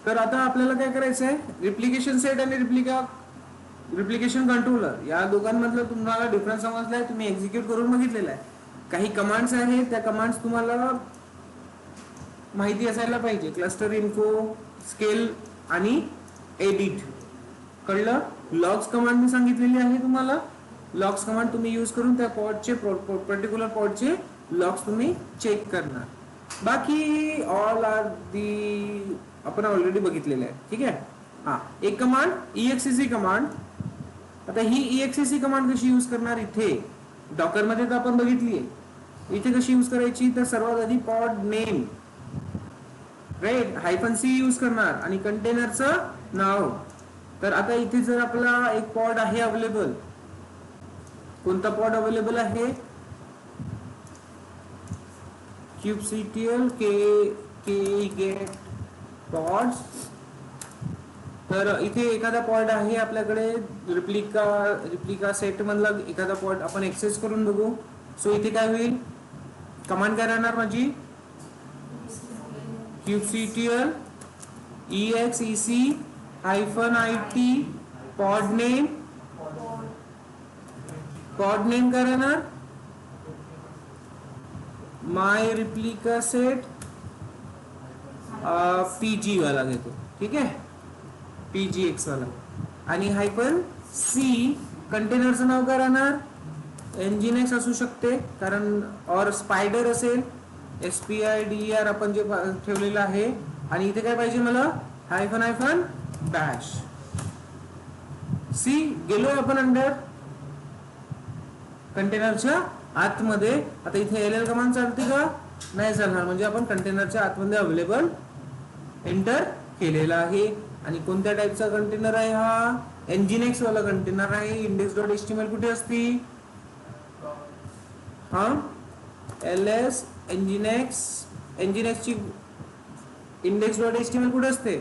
तर आता आपल्याला काय करायचं आहे, रिप्लिकेशन सेट आणि रिप्लिकेशन कंट्रोलर या दोघांमधलं तुम्हाला डिफरन्स समजलाय, तुम्ही एक्झिक्यूट करून बघितलेला आहे. काही कमांड्स आहेत, त्या कमांड्स तुम्हाला माहिती असायला पाहिजे. क्लस्टर इन्फो, स्केल आणि एडिट. कळलं? लॉग्स कमांड मी सांगितलेली आहे तुम्हाला. लॉग्स कमांड तुम्ही यूज करून त्या पॉडचे पर्टिक्युलर पॉडचे लॉग्स तुम्ही चेक करणार. बाकी ऑल आर दी आपण ऑलरेडी बघितलेले आहे. ठीक आहे. हा, एक कमांड EXEC कमांड. आता ही EXEC कमांड कशी यूज करणार, इथे डॉकर मध्ये तर आपण बघितली आहे. इथे कशी यूज करायची, तर सर्वात आधी pod name, right, -c use करणार आणि कंटेनरचं नाव. तर आता इथे जर आपला एक पॉड आहे अवेलेबल, कोणता पॉड अवेलेबल आहे, kubectl get pods. तर इथे एखादा पॉड आहे आपल्याकडे, रिप्लिका सेट मधला एखादा पॉड आपण एक्सेस करून बघू. सो इथे काय होईल, कमांड काय राहणार माझी, kubectl exec -it pod name काय राहणार, माय रिप्लिका सेट PG वाला घेतो. ठीक आहे, PGX वाला. आणि -c कंटेनरचं नाव काय राहणार, Nginx असू शकते, कारण और स्पायडर असेल, SPIDER आपण जे ठेवलेलं आहे. आणि इथे काय पाहिजे मला, -bash. सी गेलोय आपण अंडर कंटेनरच्या आतमध्ये. आता इथे LL कमांड चालते का, नाही चालणार, म्हणजे आपण कंटेनरच्या आतमध्ये अवेलेबल एंटर केलेला आहे. आणि कोणत्या टाईपचा कंटेनर आहे हा, Nginx वाला कंटेनर आहे. index.html कुठे असते, हा ls Nginx ची index.html कुठे असते,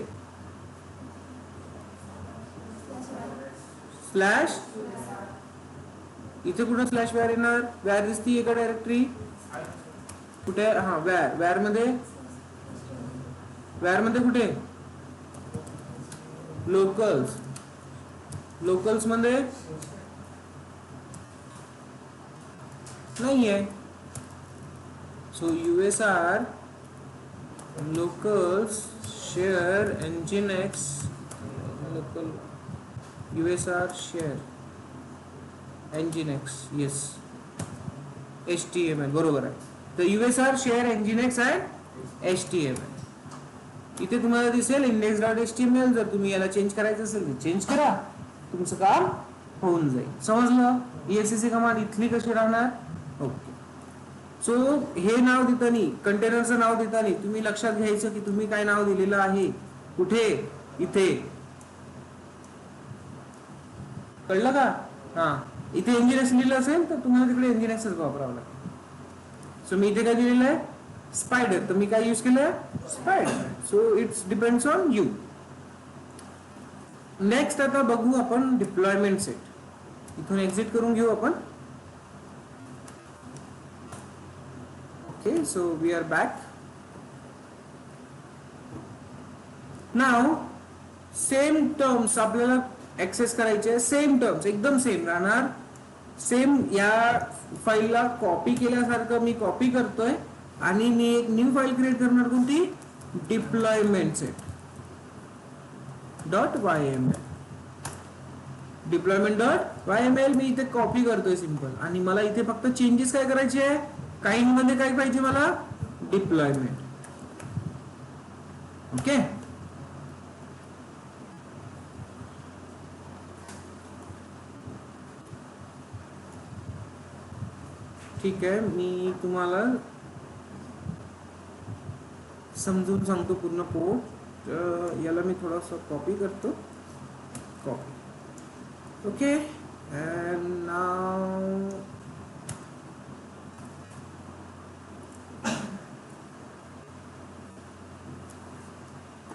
स्लॅश, इथे कुठे स्लॅश वॅर येणार, वॅर दिसती एका डायरेक्टरी कुठे, हा वॅर मध्ये कुठे, लोकल्स मध्ये नाही आहे. So USR locals share Nginx local USR share Nginx, yes, HTML बरोबर आहे. तर USR share Nginx आहे HTML. इथे तुम्हाला दिसेल index.html. जर तुम्ही याला चेंज करायचं असेल तर चेंज करा, तुमचं काम होऊन जाईल. समजलं? EXEC कमांड इथली कशी राहणार. ओके. सो हे नाव देताना, कंटेनरचं नाव देताना तुम्ही लक्षात घ्यायचं की तुम्ही काय नाव दिलेलं आहे, कुठे, इथे. कळलं का? हा, इथे Nginx लिहिलं असेल तर तुम्हाला तिकडे Nginxच वापरावं लागेल. सो मी इथे काय दिलेलं आहे, स्पायडर. तर मी काय यूज केलं, spider. So it's depends on you. Next आता बघू आपण डिप्लॉयमेंट सेट. इथून एक्झिट करून घेऊ आपण. Okay, so we are back. Now same terms आपल्याला ऍक्सेस करायचे, सेम टर्म्स एकदम सेम राहणार. सेम या फाईलला कॉपी केल्यासारखं मी कॉपी करतोय आणि मी एक न्यू फाईल क्रिएट करणार, कोणती, डिप्लॉयमेंट सेट .yml. डिप्लॉयमेंट.yml मी इथे कॉपी करतोय सिंपल. आणि मला इथे फक्त चेंजेस काय करायचे आहे, काही मध्ये काय पाहिजे मला, डिप्लॉयमेंट. ओके. ठीक आहे, मी तुम्हाला समजून सांगतो पूर्ण कोड. याला मी थोडासा कॉपी करतो, copy. Okay. And now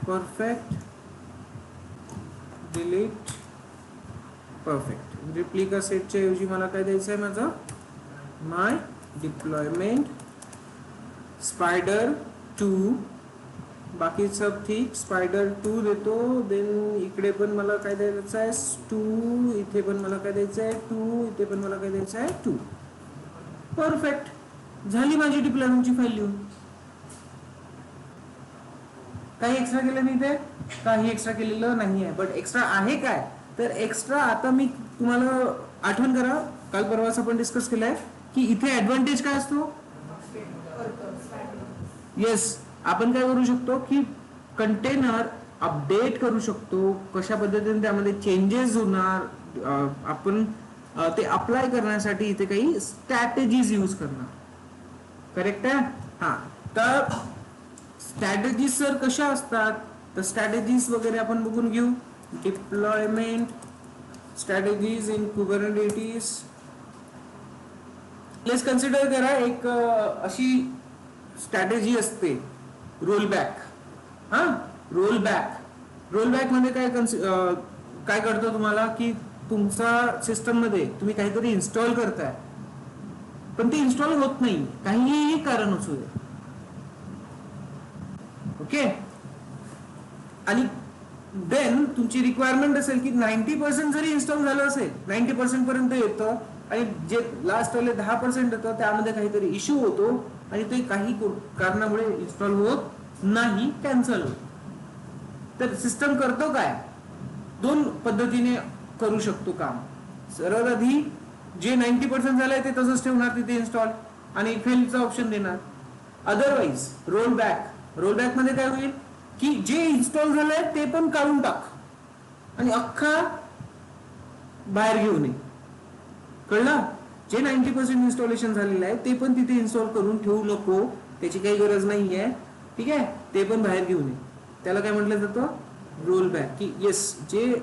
perfect, delete, perfect. Replica सेटच्या ऐवजी मला काय द्यायचं आहे, माझा माय डिप्लॉयमेंट स्पायडर 2 बाकी सब ठीक. स्पायडर 2 देतो. देन इकडे पण मला काय द्यायचं आहे 2, इथे पण मला काय द्यायचं आहे 2, इथे पण मला काय द्यायचं आहे 2. परफेक्ट. झाली माझी डिप्लॉयमेंटची फाईल लिहून. काही एक्स्ट्रा केलं नाही ते, काही एक्स्ट्रा केलेलं नाही आहे. बट एक्स्ट्रा आहे काय, तर एक्स्ट्रा आता मी तुम्हाला आठवण करा, काल परवाच आपण डिस्कस केलंय की इथे ऍडव्हान्टेज काय असतो. येस, आपण काय करू शकतो की कंटेनर अपडेट करू शकतो. कशा पद्धतीने त्यामध्ये चेंजेस होणार, आपण ते अप्लाय करण्यासाठी इथे काही स्ट्रॅटेजीज यूज करणार. करेक्ट आहे. हा, तर स्ट्रॅटेजीज सर कशा असतात, तर स्ट्रॅटेजीज वगैरे आपण बघून घेऊ. Deployment strategies in Kubernetes. Let's consider करा एक अशी स्ट्रॅटेजी असते रोल बॅक. हा, रोल बॅक मध्ये काय करतो तुम्हाला की तुमचा सिस्टम मध्ये तुम्ही काहीतरी इन्स्टॉल करताय, पण ते इन्स्टॉल होत नाही, काहीही कारण असू दे. ओके, आणि देन तुमची रिक्वायरमेंट असेल की 90% जरी इन्स्टॉल झालं असेल, 90% पर्यंत येतं, आणि जे लास्ट वाले 10% येतं त्यामध्ये काहीतरी इश्यू होतो आणि ते काही कारणामुळे इन्स्टॉल होत नाही, कॅन्सल होत. तर सिस्टम करतो काय, दोन पद्धतीने करू शकतो काम. सर्वात आधी जे 90% झालंय ते तसंच ठेवणार तिथे इन्स्टॉल आणि फेलचा ऑप्शन देणार. अदरवाइज रोल बॅक मध्ये काय होईल की जे इन्स्टॉल झालंय ते पण काढून टाक आणि अख्खा बाहेर घेऊन ये. कळलं. जे 90% इन्स्टॉलेशन झालेलं आहे ते पण तिथे इन्स्टॉल करून ठेवू नको, त्याची काही गरज नाहीये. ठीक आहे, ते पण बाहेर घेऊन ये. त्याला काय म्हटलं जातं, रोल बॅक. की येस, जे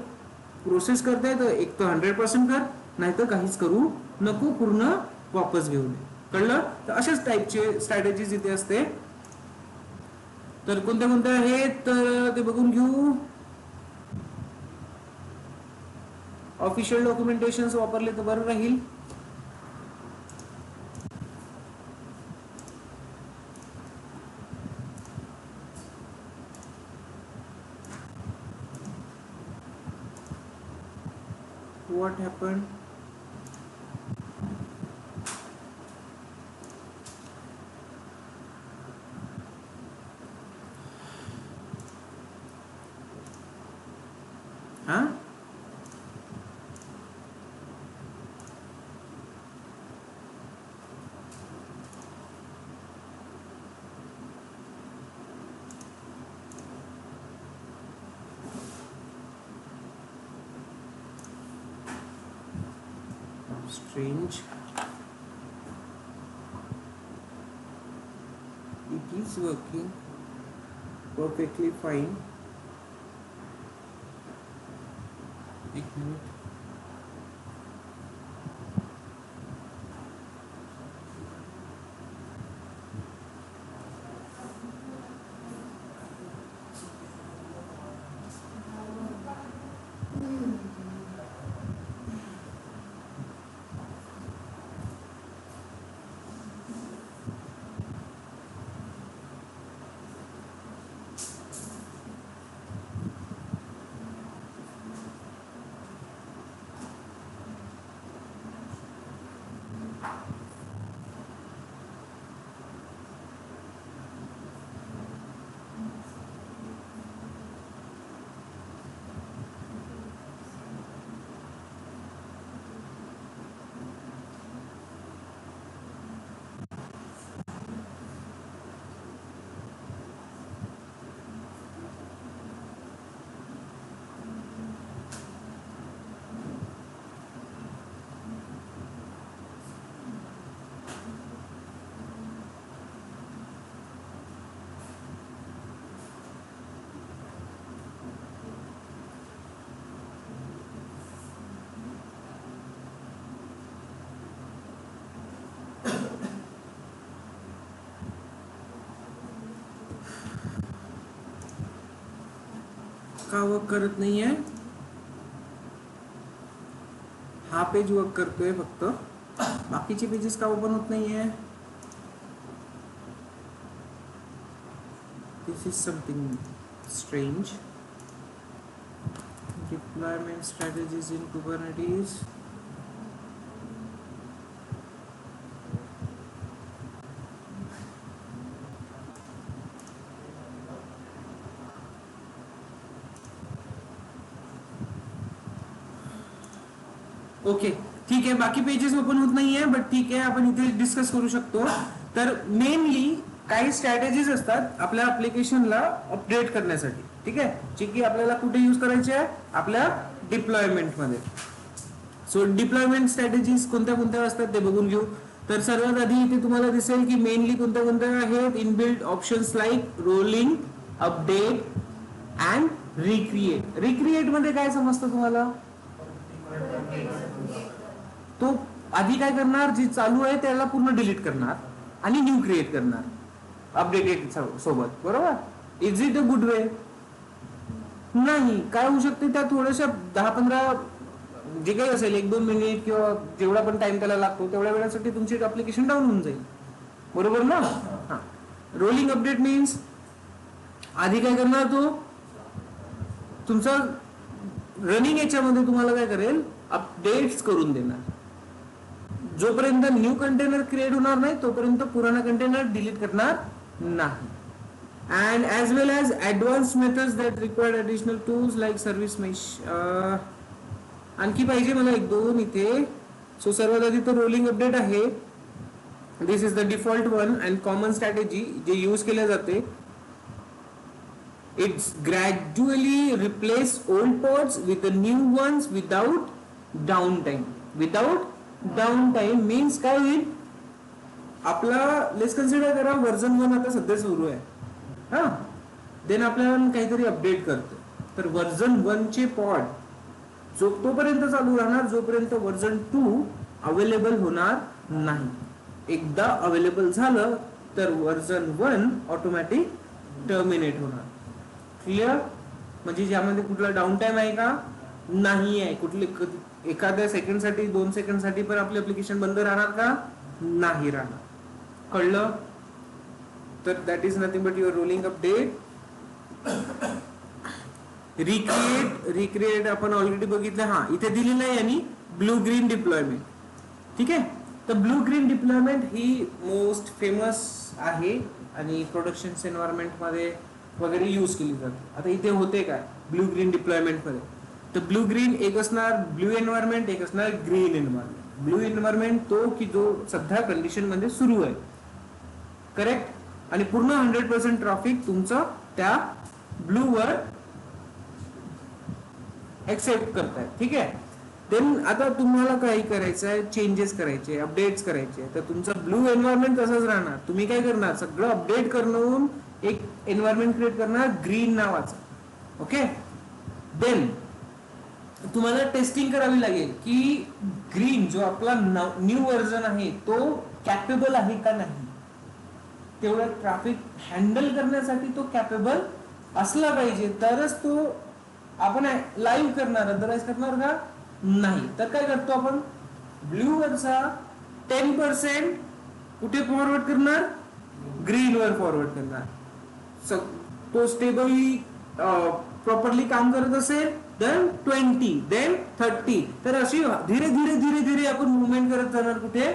प्रोसेस करताय तर एक तर 100% कर, नाहीतर काहीच करू नको, पूर्ण वापस घेऊन ये. कळलं. तर अशाच टाईपचे स्ट्रॅटेजीज इथे असते. तर कोणत्या कोणत्या आहेत तर ते बघून घेऊ. ऑफिशियल डॉक्युमेंटेशन वापरले तर बरं राहील. What happened? Huh? Strange. It is working perfectly fine. एक मिनिट. का वर्क करत नाहीये. हा पेज वर्क करतोय फक्त, बाकीचे पेजेस का ओपन होत नाहीये. this is something strange. Deployment strategies in Kubernetes. Okay ठीक आहे, बाकी पेजेस ओपन होत नाहीये, बट ठीक आहे, आपण इथे डिस्कस करू शकतो. तर मेनली काही स्ट्रॅटेजीज असतात आपल्या ऍप्लिकेशनला अपडेट करण्यासाठी, ठीक आहे, जे की आपल्याला कुठे यूज करायचे आहे, आपल्या डिप्लॉयमेंट मध्ये. सो डिप्लॉयमेंट स्ट्रॅटेजीज कोणत्या कोणत्या असतात ते बघून घेऊ. तर सर्वात आधी इथे तुम्हाला दिसेल की मेनली कोणत्या कोणत्या आहेत. Inbuilt options like rolling, update and recreate. Recreate मध्ये काय समजतं तुम्हाला? तो आधी काय करणार, जी चालू आहे त्याला पूर्ण डिलीट करणार आणि न्यू क्रिएट करणार अपडेटेड सोबत, बरोबर. Is it a good way? नाही. काय होऊ शकते, त्या थोड्याशा 10-15 जे काही असेल 1-2 मिनिट किंवा जेवढा पण टाइम त्याला लागतो तेवढ्या वेळासाठी तुमची ऍप्लिकेशन डाऊन होऊन जाईल, बरोबर ना. हा, रोलिंग अपडेट मीन्स आधी काय करणार, तो तुमचा रनिंग याच्यामध्ये तुम्हाला काय करेल, अपडेट्स करून देणार. जोपर्यंत न्यू कंटेनर क्रिएट होणार नाही तोपर्यंत पुराणा कंटेनर डिलीट करणार नाही. And as well as advance methods that required additional tools like service mesh. आणखी पाहिजे मला 1-2 इथे. सो सर्वात आधी तो रोलिंग अपडेट आहे. This is the default one and common strategy जे यूज केल्या जाते. It's gradually replace old pods with new ones without down time. Without down time means काय होईल, आपला लेट्स कन्सिडर करा व्हर्जन 1 आता सध्या सुरू आहे, हा, देन आपल्याला काहीतरी अपडेट करतो, तर व्हर्जन 1 चे पॉड जो तोपर्यंत चालू राहणार जोपर्यंत व्हर्जन 2 अवेलेबल होणार नाही. एकदा अवेलेबल झालं तर व्हर्जन 1 ऑटोमॅटिक टर्मिनेट होणार. क्लिअर? म्हणजे ज्यामध्ये कुठला डाऊन टाइम आहे का? नाही आहे. कुठले एखाद्या सेकंड साठी 2 सेकंड साठी पण आपली ऍप्लिकेशन बंद राहणार का? नाही राहणार. कळलं? तर that is nothing but your rolling update. Recreate आपण ऑलरेडी बघितलं. हा, इथे दिलेलं आहे आणि ब्लू ग्रीन डिप्लॉयमेंट, ठीक आहे. तर ब्लू ग्रीन डिप्लॉयमेंट ही मोस्ट फेमस आहे आणि प्रोडक्शन एन्व्हायरमेंट मध्ये वगैरे यूज केली जाते. आता इथे होते काय ब्लू ग्रीन डिप्लॉयमेंट मध्ये, तर ब्लू ग्रीन एक असणार ब्लू एन्व्हायरमेंट, एक असणार ग्रीन एन्व्हायरमेंट. ब्लू एन्व्हायरमेंट तो की जो सध्या कंडिशन मध्ये सुरू आहे, करेक्ट, आणि पूर्ण 100% ट्रॅफिक तुमचं त्या ब्लू वर एक्सेप्ट करताय, ठीक आहे. देन आता तुम्हाला काही करायचं आहे, चेंजेस करायचे, अपडेट्स करायचे, तर तुमचा ब्लू एन्व्हायरमेंट तसंच राहणार. तुम्ही काय करणार, सगळं अपडेट करून एक एन्व्हायरमेंट क्रिएट करणार ग्रीन नावाचं, ओके. देन तुम्हाला टेस्टिंग करावी लागेल की ग्रीन जो आपला न्यू व्हर्जन आहे तो कॅपेबल आहे का नाही. तेवढं ट्रॅफिक हँडल करण्यासाठी तो कॅपेबल असला पाहिजे, तरच तो आपण लाईव्ह करणार, अदरवाईज करणार का नाही. तर काय करतो आपण, ब्लू वरचा 10% कुठे फॉरवर्ड करणार, ग्रीन वर फॉरवर्ड करणार. तो स्टेबली प्रॉपरली काम करत असेल देन 20, देन 30. तर अशी धीरे धीरे धीरे धीरे आपण मुवमेंट करत जाणार, कुठे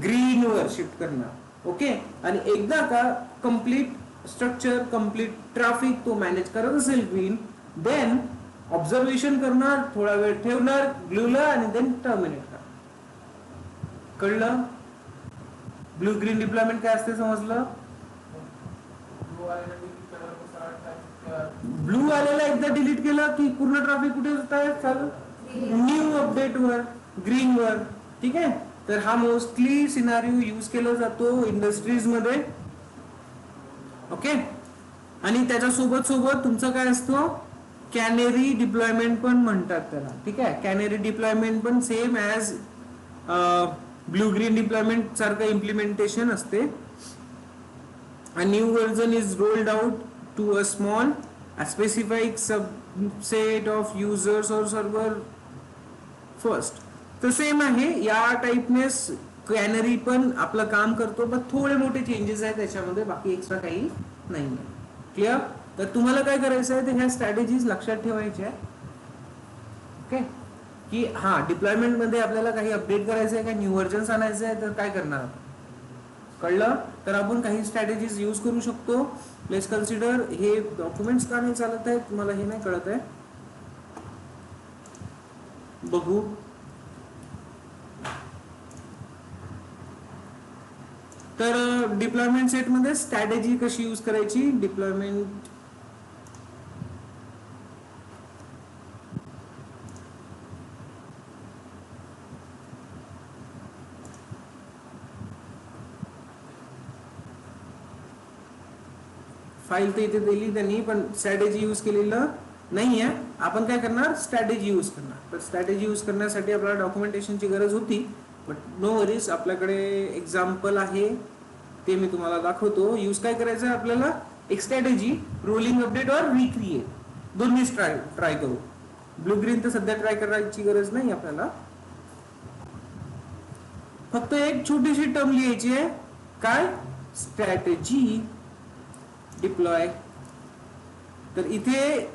ग्रीन वर शिफ्ट करणार, ओके. आणि एकदा का कम्प्लीट स्ट्रक्चर, कम्प्लीट ट्रॅफिक तो मॅनेज करत असेल ग्रीन, देन ऑब्झर्वेशन करणार, थोडा वेळ ठेवणार ब्लूला आणि देन टर्मिनेट करणार. कळलं? ब्लू ग्रीन डिप्लॉयमेंट काय असते समजलं? ब्लू आलेला एकदा डिलीट केला की पूर्ण ट्रॅफिक कुठे होत आहे, चालू न्यू अपडेट वर, ग्रीन वर, ठीक आहे. तर हा मोस्टली सिनारिओ यूज केला जातो इंडस्ट्रीज मध्ये, ओके. आणि त्याच्या सोबत सोबत तुमचं काय असतो, कॅनेरी डिप्लॉयमेंट पण म्हणतात त्याला, ठीक आहे. कॅनेरी डिप्लॉयमेंट पण same as blue green deployment सारखं इम्प्लिमेंटेशन असते. A new version is rolled out to a small, a specific subset of users or server first. तर सेम आहे या टाइपनेस कॅनरी पण आपलं काम करतो, पण थोडे मोठे चेंजेस आहेत त्याच्यामध्ये, बाकी एक्स्ट्रा काही नाही आहे. क्लिअर? तर तुम्हाला काय करायचं आहे, तर ह्या स्ट्रॅटेजीज लक्षात ठेवायच्या आहे. ओके, की हा डिप्लॉयमेंट मध्ये आपल्याला काही अपडेट करायचं आहे, काही न्यू व्हर्जन्स आणायचं आहे, तर काय करणार? कळलं? तर आपण काही स्ट्रॅटेजीज यूज करू शकतो. Let's consider. हे डॉक्युमेंट्स का नाही चालत आहे, तुम्हाला हे नाही कळत आहे, बघू. तर डिप्लॉयमेंट सेट मध्ये स्ट्रॅटेजी कशी यूज करायची. डिप्लॉयमेंट फाईल तर इथे दिली त्यांनी, पण स्ट्रॅटेजी यूज केलेलं नाही आहे. आपण काय करणार, स्ट्रॅटेजी यूज करणार. तर स्ट्रॅटेजी यूज करण्यासाठी आपल्याला डॉक्युमेंटेशनची गरज होती, बट नो वरीज, आपल्याकडे एक्झाम्पल आहे, ते मी तुम्हाला दाखवतो. यूज काय करायचं आहे आपल्याला, एक स्ट्रॅटेजी, रोलिंग अपडेट और रिक्रिएट, दोन्हीच ट्राय करू. ब्लू ग्रीन तर सध्या ट्राय करायची गरज नाही आपल्याला. फक्त एक छोटीशी टर्म लिहायची आहे, काय, स्ट्रॅटेजी डिप्लॉय. तर इथे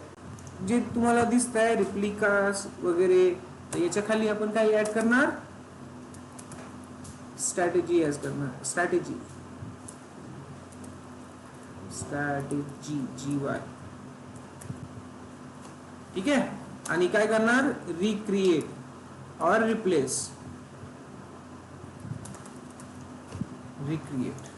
जे तुम्हाला दिसत आहे रिप्लिकास वगैरे, तर याच्या खाली आपण काय ऍड करणार, स्ट्रॅटेजी ऍड करणार. स्ट्रॅटेजी GY, ठीक आहे. आणि काय करणार, रिक्रिएट और रिप्लेस. रिक्रिएट,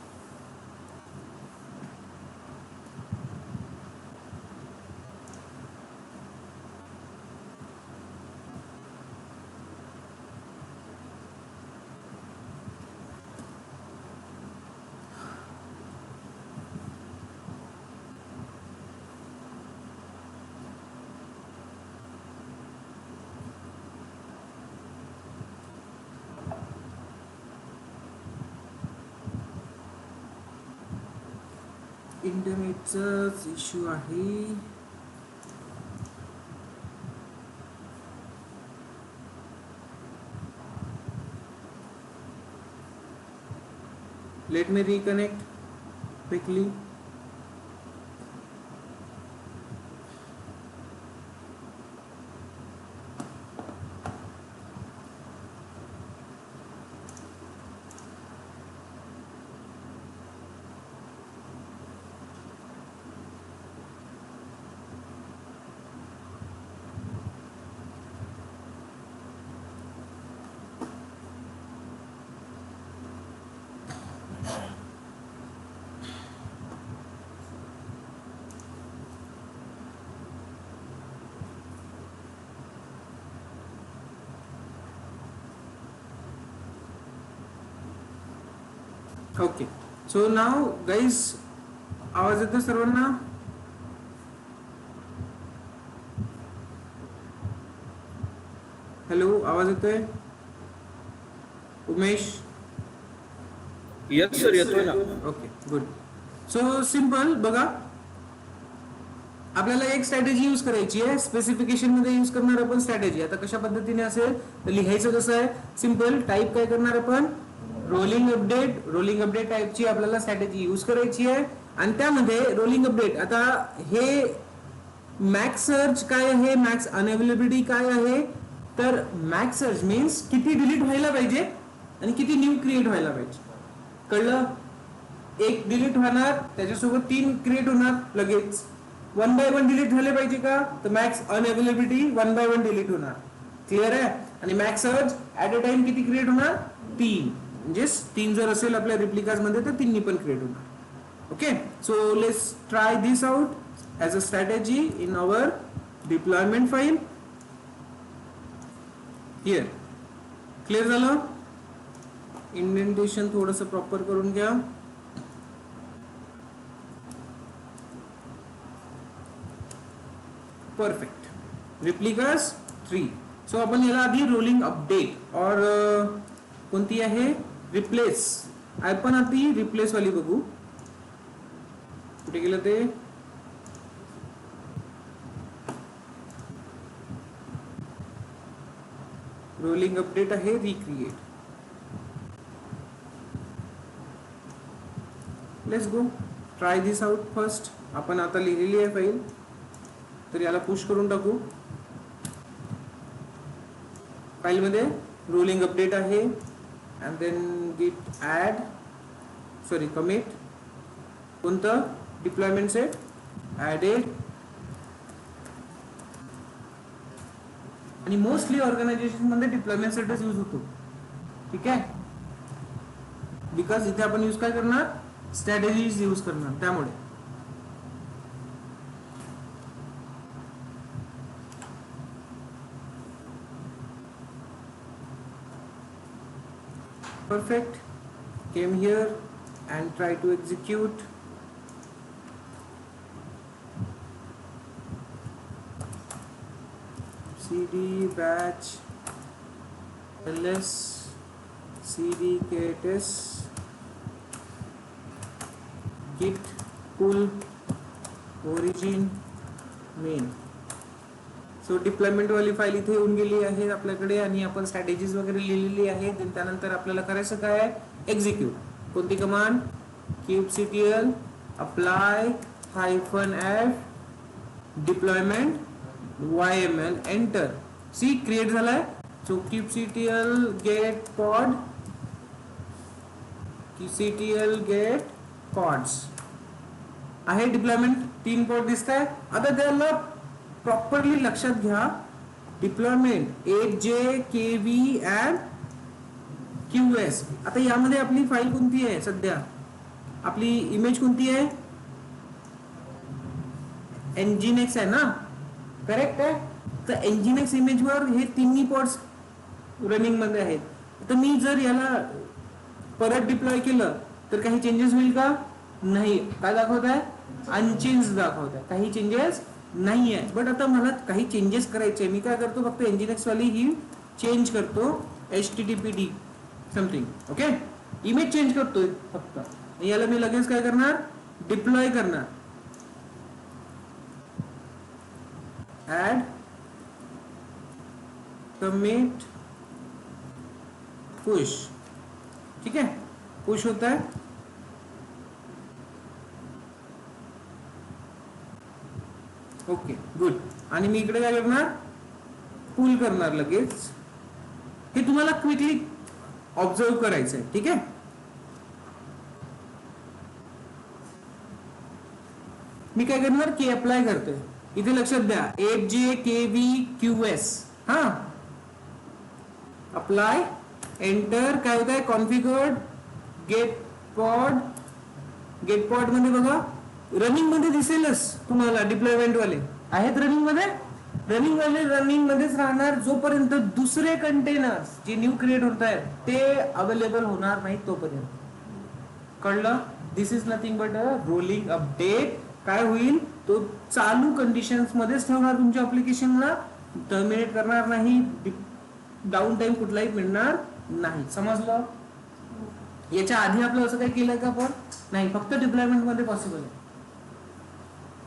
इंटरनेटचाच इश्यू आहे. Let me reconnect quickly. Okay, so now guys, आवाज येतो सर्वांना? हॅलो, आवाज येतोय? उमेश? यस सर, येतोय ना. Okay, good. सो सिंपल बघा, आपल्याला एक स्ट्रॅटेजी यूज करायची आहे. स्पेसिफिकेशन मध्ये यूज करणार आपण स्ट्रॅटेजी. आता कशा पद्धतीने असेल तर लिहायचं कसं आहे, सिंपल. टाईप काय करणार आपण, रोलिंग अपडेट. रोलिंग अपडेट टाईपची आपल्याला स्ट्रॅटेजी यूज करायची आहे. आणि त्यामध्ये रोलिंग अपडेट, आता हे मॅक्स सर्च काय आहे, मॅक्स अनअवेलेबिलिटी काय आहे, तर मॅक्स सर्च मीन्स किती डिलीट व्हायला पाहिजे आणि किती न्यू क्रिएट व्हायला पाहिजे. कळलं? एक डिलीट होणार, त्याच्यासोबत 3 क्रिएट होणार लगेच. 1 by 1 डिलीट झाले पाहिजे का, तर मॅक्स अनअवेलेबिलिटी 1 by 1 डिलीट होणार. क्लिअर आहे? आणि max search at a time किती क्रिएट होणार, 3. म्हणजे 3 जर असेल आपल्या रिप्लिकास मध्ये तर 3 पण क्रिएट होणार. Okay, so let's try this out as a strategy in our deployment file. Here clear झालं? इंडेंटेशन थोडंसं प्रॉपर करून घ्या. परफेक्ट. रिप्लिकास 3. सो आपण याला आधी रोलिंग अपडेट और कोणती आहे, रिप्लेस. आपण आधी रिप्लेस वाली बघू. कुठे गेलं ते, रोलिंग अपडेट आहे, recreate. Let's go. Try this out first. आपण आता लिहिलेली आहे फाईल, तर याला पुश करून टाकू. फाईलमध्ये रोलिंग अपडेट आहे. अँड देन गिट ॲड कमिट कोणतं डिप्लॉयमेंट सेट ॲडेड. आणि मोस्टली ऑर्गनायझेशन मध्ये डिप्लॉयमेंट सेटच यूज होतो. ठीक आहे, बिकॉज इथे आपण यूज काय करणार, स्ट्रॅटेजीज यूज करणार. त्यामुळे perfect. Came here and try to execute. cd batch ls cd kts git pull origin main. So deployment वाली फाईल इथे येऊन गेली आहे आपल्याकडे आणि आपण स्ट्रॅटेजीज वगैरे लिहिलेली आहे. त्यानंतर आपल्याला करायचं काय आहे, एक्झिक्यूट. कोणती command, kubectl apply -f deployment yml enter. See create झालाय. सो kubectl get pods आहे. डिप्लॉयमेंट 3 पॉड दिसत आहे. आता त्याला प्रॉपरली लक्षात घ्या. Deployment 8J KV and QS. आता यामध्ये आपली फाईल कोणती आहे, सध्या आपली इमेज कोणती आहे, Nginx आहे ना, करेक्ट आहे. तर Nginx इमेज वर हे तिन्ही पॉड्स रनिंग मध्ये आहेत. तर मी जर याला परत डिप्लॉय केलं तर काही चेंजेस होईल का, नाही. काय दाखवत आहे, अनचेंज दाखवत आहे, काही चेंजेस नाही आहे. बट आता मला काही चेंजेस करायचे. मी काय करतो, फक्त Nginx वाली ही चेंज करतो, HTTPD something. Okay, image change करतोय फक्त. याला मी लगेच काय करणार, डिप्लॉय करणार. Add commit push. ठीक है, पुश होता है. Okay good. आणि मी इकडे काय करणार, पुल करणार लगेच. हे तुम्हाला क्विकली ऑब्झर्व करायचं आहे. ठीक आहे, मी काय करणार की अप्लाय करतोय. इथे लक्षात द्या 8J KV QS. हा, अप्लाय एंटर. काय होत आहे, configured get pod. Get pod मध्ये बघा रनिंग मध्ये दिसेलच तुम्हाला. डिप्लॉयमेंट वाले आहेत रनिंग मध्ये. रनिंग वाले रनिंग मध्येच राहणार जोपर्यंत दुसरे कंटेनर्स जे न्यू क्रिएट होत आहेत ते अवेलेबल होणार नाही तोपर्यंत. कळलं, this is nothing but a rolling update. काय होईल, तो चालू कंडिशन्स मध्येच ठेवणार तुमच्या ऍप्लिकेशनला, टर्मिनेट करणार नाही. डाऊन टाइम कुठलाही मिळणार नाही. समजलं. याच्या आधी आपलं असं काही केलं का आपण, नाही, फक्त डिप्लॉयमेंट मध्ये पॉसिबल आहे.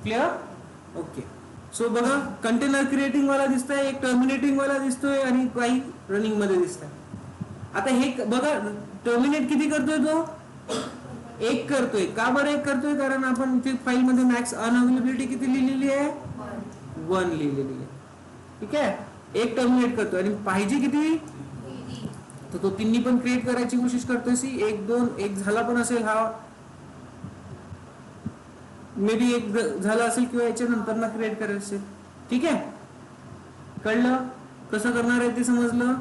क्लिअर. ओके. सो बघा, कंटेनर क्रिएटिंग वाला दिसतोय, एक टर्मिनेटिंग वाला दिसतोय आणि काही रनिंग मध्ये दिसतंय. आता हे बघा, टर्मिनेट किती करतोय तो, एक करतोय. का बरं एक करतोय, कारण आपण इथे फाईल मध्ये मॅक्स अनअवेलेबिलिटी किती लिहिलेली आहे, 1 लिहिलेली आहे. ठीक आहे, एक टर्मिनेट करतोय आणि पाहिजे किती, तर तो तिन्ही पण क्रिएट करायची कोशिश करतोय. सी 1 2 एक झाला पण असेल, हा मे बी एक झाला असेल किंवा याच्या नंतर ना क्रिएट करायचं असेल. ठीक आहे, कळलं कसं करणार आहे ते, समजलं.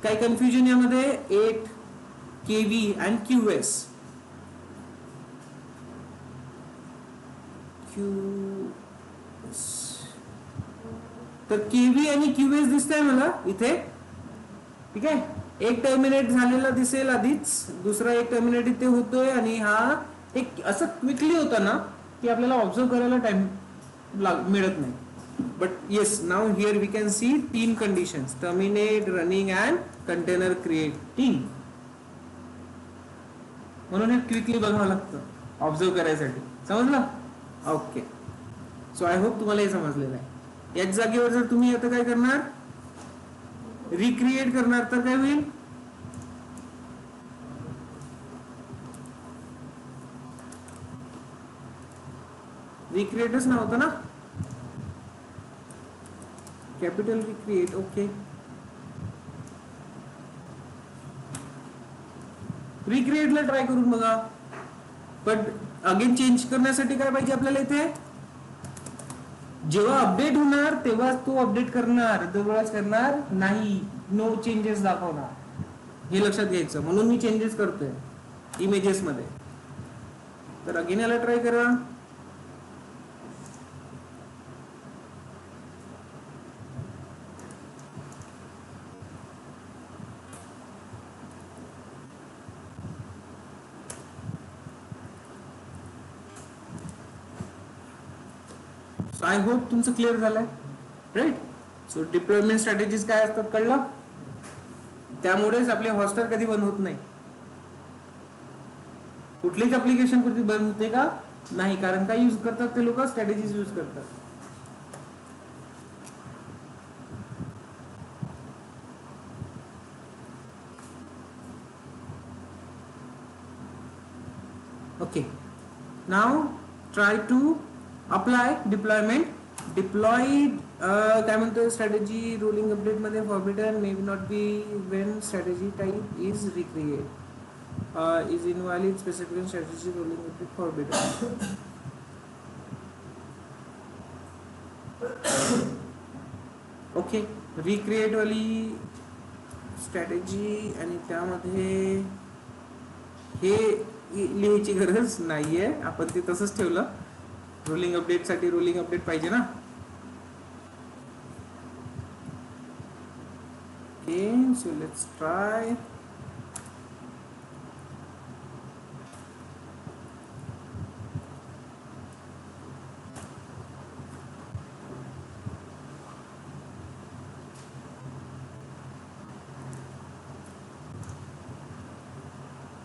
काय कन्फ्युजन यामध्ये, 8 KV and QS. तर KV आणि QS दिसतंय मला इथे. ठीक आहे, एक टर्मिनेट झालेला दिसेल आधीच, दुसरा एक टर्मिनेट इथे होतोय आणि हा एक असं क्विकली होता ना की आपल्याला ऑब्झर्व करायला टाइम मिळत नाही. But yes, now here we can see 3 conditions, terminate, running and container creating. म्हणून हे क्विकली बघावं लागतं ऑब्झर्व करायसाठी. समजलं. ओके. सो आय होप तुम्हाला हे समजलेलं आहे. याच जागेवर जर तुम्ही आता काय करणार, रिक्रिएट करणार, तर काय होईल, रिक्रिएटच नव्हतं ना, कॅपिटल रिक्रिएट. ओके, रिक्रिएटला ट्राय करून बघा. पण अगेन चेंज करण्यासाठी काय पाहिजे आपल्याला इथे, जेव्हा अपडेट होणार तेव्हाच तो अपडेट करणार, दरवेळेस करणार नाही. नो चेंजेस दाखवणार, हे लक्षात घ्यायचं. म्हणून मी चेंजेस करतोय इमेजेस मध्ये. तर अगेन याला ट्राय करा. आय होप तुमचं क्लिअर झालंय, राईट. सो डिप्लॉयमेंट स्ट्रॅटेजीज काय असतात कळलं. त्यामुळेच आपले हॉस्टर कधी बंद होत नाही. कुठलीच ऍप्लिकेशन कधी बंद होते का, नाही. कारण काय यूज करतात ते लोक, स्ट्रॅटेजीज यूज करतात. Okay, now try to apply deployment. Deployed काय म्हणतोय, स्ट्रॅटेजी रोलिंग अपडेट मध्ये forbidden may not be when strategy type is recreate, is invalid specification strategy rolling update forbidden. Okay, recreate वाली strategy आणि त्यामध्ये हे लिहायची गरज नाहीये, आपण ते तसंच ठेवलं. रोलिंग अपडेट साठी रोलिंग अपडेट पाहिजे ना. Okay, so let's try.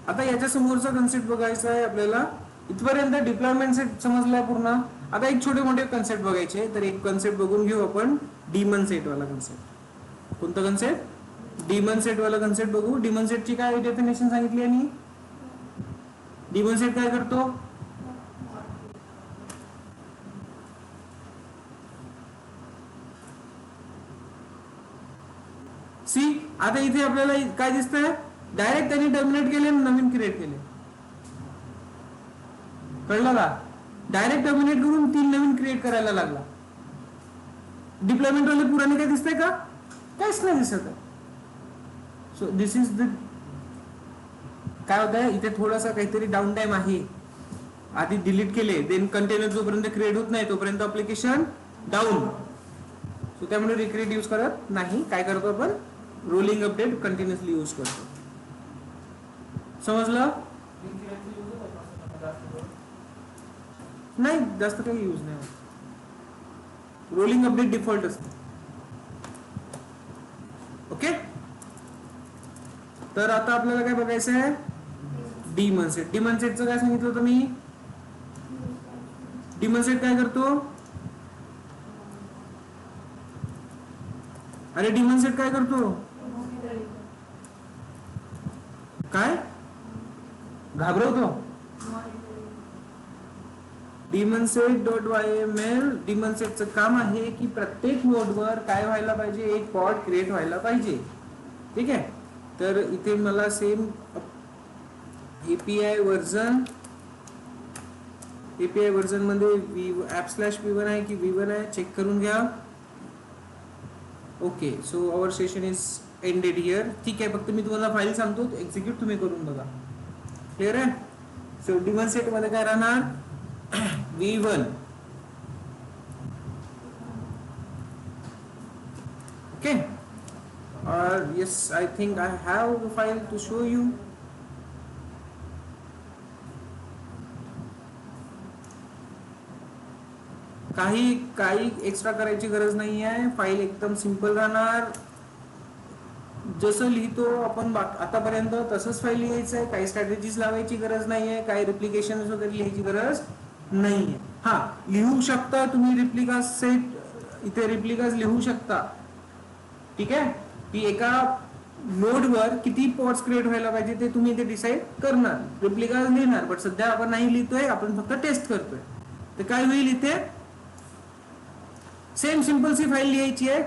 आता याच्या समोरचा कन्सेप्ट बघायचा आहे आपल्याला. इथपर्यंत डिप्लॉयमेंट सेट समजलाय पूर्ण. आता एक छोटे मोठे कन्सेप्ट बघायचे. तर एक कन्सेप्ट बघून घेऊ आपण, डीमन सेट वाला कन्सेप्ट. कोणता कन्सेप्ट, डीमन सेट वाला कन्सेप्ट बघू. डीमन सेटची काय डेफिनेशन सांगितली आणि डीमन सेट काय करतो. सी, आता इथे आपल्याला काय दिसतंय, डायरेक्ट त्यांनी टर्मिनेट केले, नवीन क्रिएट केले. कळलं का, डायरेक्ट टर्मिनेट करून 3 नवीन क्रिएट करायला लागला. डिप्लॉयमेंट वाले पुराणे काय दिसतंय का, काहीच नाही दिसत आहे. सो दिस इज द, काय होत आहे इथे थोडासा काहीतरी डाऊन टाइम आहे. आधी डिलीट केले, देन कंटेनर जोपर्यंत क्रिएट होत नाही तोपर्यंत अप्लिकेशन डाऊन. सो त्यामुळे रिक्रिएट यूज करत नाही. काय करतो आपण, रोलिंग अपडेट कंटिन्युअसली यूज करतो. समजलं. नाही, जास्त काही यूज नाही. रोलिंग अपडेट डिफॉल्ट असते. ओके, तर आता आपल्याला काय बघायचं आहे, डीमन सेट. डीमन सेटचं काय सांगितलं होतं मी. डीमन सेट काय करतो, अरे डीमन सेट काय करतो, काय घाबरवतो. Daemon set dot YML, daemon सेटचं काम आहे की प्रत्येक नोडवर काय व्हायला पाहिजे, एक पॉड क्रिएट व्हायला पाहिजे. ठीक आहे, तर इथे मला सेम API वर्जन मध्ये app/v1 आहे की v1 आहे, चेक करून घ्या. Okay, so our session is ended here. ठीक आहे, फक्त मी तुम्हाला फाईल सांगतो, एक्झिक्यूट तुम्ही करून बघा. क्लिअर आहे. सो डीमन सेट मध्ये काय राहणार, v1. Okay, yes, I think I have the file to show you. काही एक्स्ट्रा करायची गरज नाही आहे. फाईल एकदम सिंपल राहणार. जसं लिहितो आपण आतापर्यंत तसंच फाईल लिहायचं आहे. काही स्ट्रॅटेजीज लावायची गरज नाहीये, काही रिप्लिकेशन वगैरे लिहायची गरज नाहीये. हा, लिहू शकता तुम्ही रिप्लिका सेट, इथे रिप्लिकाज लिहू शकता. ठीक आहे, की एका नोडवर किती पॉड्स क्रिएट व्हायला पाहिजे ते तुम्ही इथे डिसाईड करणार, रिप्लिकाज लिहिणार. बट सध्या आपण नाही लिहितोय, आपण फक्त टेस्ट करतोय. तर काय होईल इथे सेम सिंपल सी फाईल लिहायची आहे.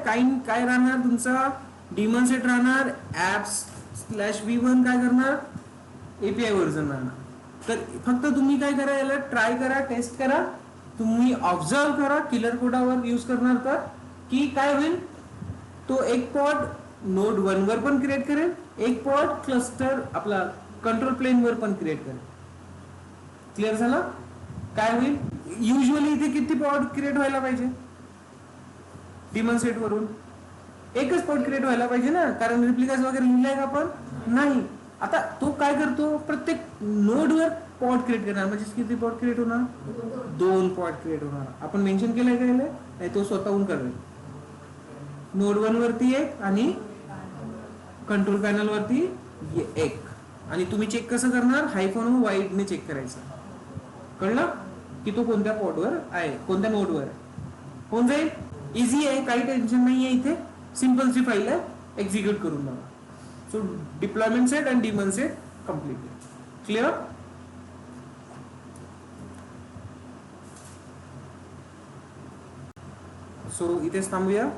काय राहणार तुमचा डिमन सेट राहणार apps/v1 काय करणार एपीआय व्हर्जन राहणार. तर फक्त तुम्ही काय करा याला ट्राय करा टेस्ट करा तुम्ही ऑब्झर्व करा किलर कोडावर यूज करणार तर की काय होईल तो एक पॉड नोड 1 वर पण क्रिएट करेल एक पॉड क्लस्टर आपला कंट्रोल प्लेन वर पण क्रिएट करेल. क्लिअर झालं. काय होईल युजली इथे किती पॉड क्रिएट व्हायला पाहिजे डिमन सेट वरून एकच पॉड क्रिएट व्हायला पाहिजे ना कारण रिप्लिकास वगैरे लिहिलाय का आपण नाही. आता तो काय करतो प्रत्येक नोड वर पॉड क्रिएट करणार म्हणजे किती पॉड क्रिएट होणार 2 पॉड क्रिएट होणार. आपण मेन्शन केलंय का नाही तो स्वतःहून करेल. नोड 1 वरती एक आणि कंट्रोल पॅनल वरती एक आणि तुम्ही चेक कसं करणार हायफन वाईड ने चेक करायचं. कळलं की तो कोणत्या पॉडवर आहे कोणत्या नोडवर आहे. होऊन जाईल इझी आहे काही टेन्शन नाही आहे. इथे सिंपल सी फाईल आहे एक्झिक्यूट करून बघा. सो डिप्लॉयमेंट सेट आणि daemon set complete clear. So इथेच थांबूया.